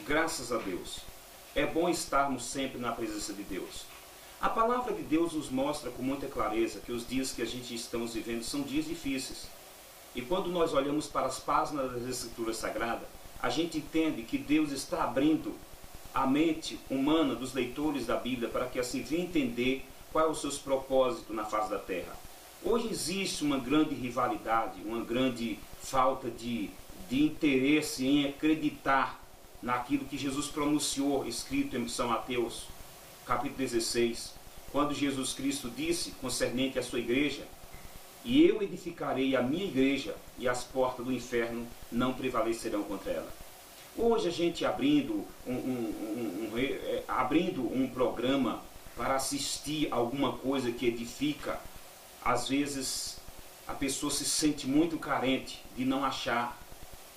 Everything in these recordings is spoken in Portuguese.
Graças a Deus. É bom estarmos sempre na presença de Deus. A palavra de Deus nos mostra com muita clareza que os dias que a gente estamos vivendo são dias difíceis. E quando nós olhamos para as páginas das Escrituras Sagradas, a gente entende que Deus está abrindo a mente humana dos leitores da Bíblia para que assim venham entender quais os seus propósitos na face da terra. Hoje existe uma grande rivalidade, uma grande falta de interesse em acreditar naquilo que Jesus pronunciou, escrito em São Mateus, capítulo 16, quando Jesus Cristo disse, concernente à sua igreja, e eu edificarei a minha igreja, e as portas do inferno não prevalecerão contra ela. Hoje a gente abrindo um programa para assistir alguma coisa que edifica, às vezes a pessoa se sente muito carente de não achar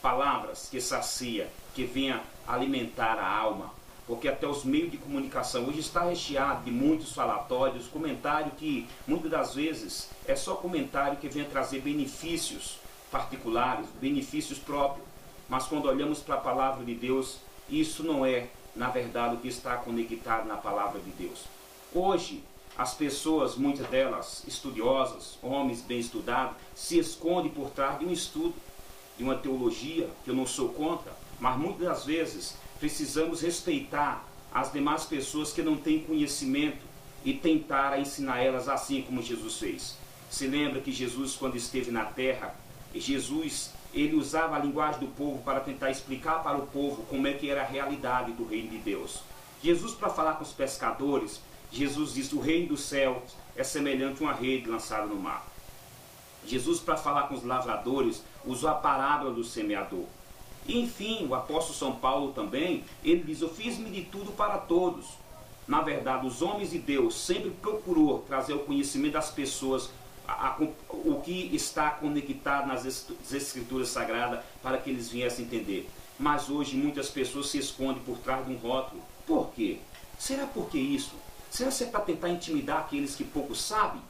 palavras que sacia, que venha alimentar a alma, porque até os meios de comunicação hoje está recheado de muitos falatórios, comentário que muitas das vezes é só comentário que vem trazer benefícios particulares, benefícios próprios, mas quando olhamos para a palavra de Deus, isso não é, na verdade, o que está conectado na palavra de Deus. Hoje, as pessoas, muitas delas estudiosas, homens bem estudados, se escondem por trás de um estudo, de uma teologia, que eu não sou contra, mas muitas das vezes precisamos respeitar as demais pessoas que não têm conhecimento e tentar ensinar elas assim como Jesus fez. Se lembra que Jesus, quando esteve na terra, ele usava a linguagem do povo para tentar explicar para o povo como é que era a realidade do reino de Deus. Jesus, para falar com os pescadores, Jesus diz: o reino dos céus é semelhante a uma rede lançada no mar. Jesus, para falar com os lavradores, usou a parábola do semeador. E, enfim, o apóstolo São Paulo também, ele diz: eu fiz-me de tudo para todos. Na verdade, os homens de Deus sempre procurou trazer o conhecimento das pessoas, o que está conectado nas Escrituras Sagradas, para que eles viessem entender. Mas hoje muitas pessoas se escondem por trás de um rótulo. Por quê? Será por que isso? Será que é para tentar intimidar aqueles que pouco sabem?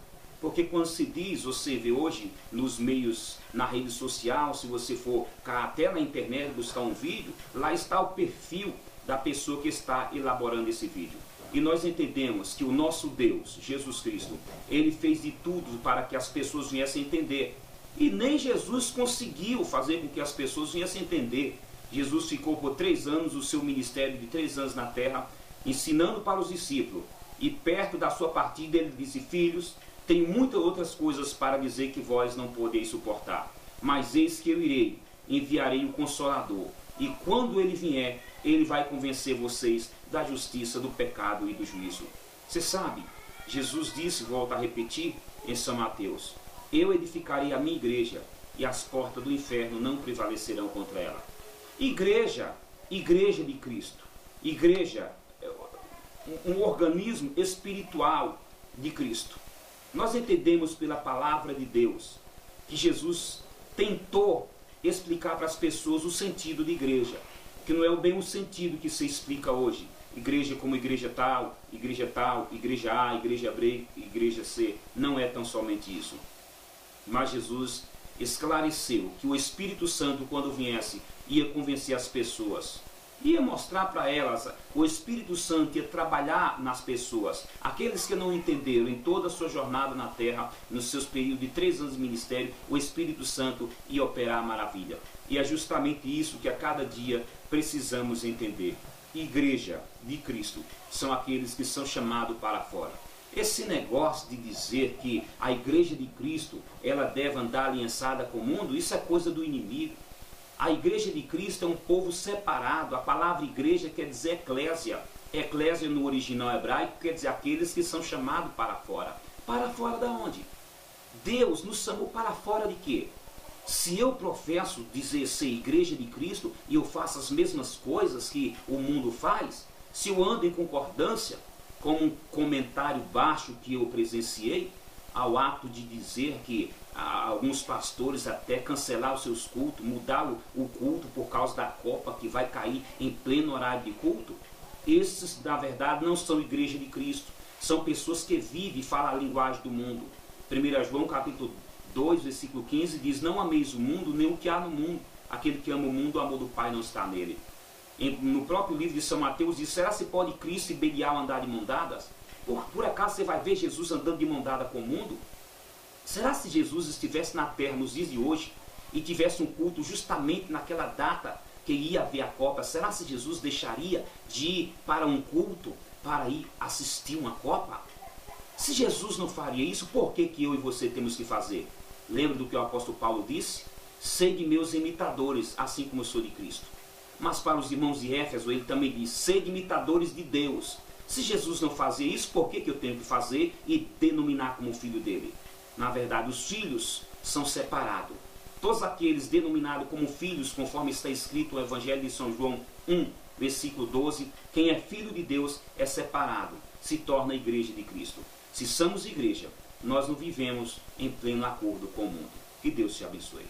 Porque quando se diz, você vê hoje nos meios, na rede social, se você for até na internet buscar um vídeo, lá está o perfil da pessoa que está elaborando esse vídeo. E nós entendemos que o nosso Deus, Jesus Cristo, ele fez de tudo para que as pessoas viessem entender. E nem Jesus conseguiu fazer com que as pessoas viessem entender. Jesus ficou por 3 anos, o seu ministério de 3 anos na terra, ensinando para os discípulos. E perto da sua partida ele disse: filhos, tem muitas outras coisas para dizer que vós não podeis suportar. Mas eis que eu irei, enviarei o Consolador. E quando ele vier, ele vai convencer vocês da justiça, do pecado e do juízo. Você sabe, Jesus disse, volta a repetir, em São Mateus: eu edificarei a minha igreja, e as portas do inferno não prevalecerão contra ela. Igreja de Cristo. Igreja, um organismo espiritual de Cristo. Nós entendemos pela palavra de Deus que Jesus tentou explicar para as pessoas o sentido de igreja, que não é bem o sentido que se explica hoje. Igreja como igreja tal, igreja A, igreja B, igreja C. Não é tão somente isso. Mas Jesus esclareceu que o Espírito Santo, quando viesse, ia convencer as pessoas, ia mostrar para elas, o Espírito Santo ia trabalhar nas pessoas, aqueles que não entenderam em toda a sua jornada na terra, nos seus períodos de 3 anos de ministério, o Espírito Santo ia operar a maravilha. E é justamente isso que a cada dia precisamos entender. Igreja de Cristo são aqueles que são chamados para fora. Esse negócio de dizer que a igreja de Cristo ela deve andar aliançada com o mundo, isso é coisa do inimigo. A igreja de Cristo é um povo separado. A palavra igreja quer dizer eclésia. Eclésia no original hebraico quer dizer aqueles que são chamados para fora. Para fora de onde? Deus nos chamou para fora de quê? Se eu professo dizer ser igreja de Cristo e eu faço as mesmas coisas que o mundo faz, se eu ando em concordância com um comentário baixo que eu presenciei, ao ato de dizer que alguns pastores até cancelar os seus cultos, mudar o culto por causa da copa que vai cair em pleno horário de culto, esses na verdade não são igreja de Cristo, são pessoas que vivem e falam a linguagem do mundo. 1 João capítulo 2, versículo 15 diz: não ameis o mundo nem o que há no mundo, aquele que ama o mundo, o amor do Pai não está nele. no próprio livro de São Mateus, diz: será se pode Cristo e Belial andar de mão dadas? Por acaso você vai ver Jesus andando de mão dada com o mundo? Será se Jesus estivesse na terra nos dias de hoje e tivesse um culto justamente naquela data que ia haver a Copa, será se Jesus deixaria de ir para um culto para ir assistir uma Copa? Se Jesus não faria isso, por que eu e você temos que fazer? Lembra do que o apóstolo Paulo disse? Sede meus imitadores, assim como eu sou de Cristo. Mas para os irmãos de Éfeso, ele também diz: sede imitadores de Deus. Se Jesus não fazia isso, por que eu tenho que fazer e denominar como filho dele? Na verdade, os filhos são separados. Todos aqueles denominados como filhos, conforme está escrito no Evangelho de São João 1, versículo 12, quem é filho de Deus é separado, se torna a igreja de Cristo. Se somos igreja, nós não vivemos em pleno acordo com o mundo. Que Deus te abençoe.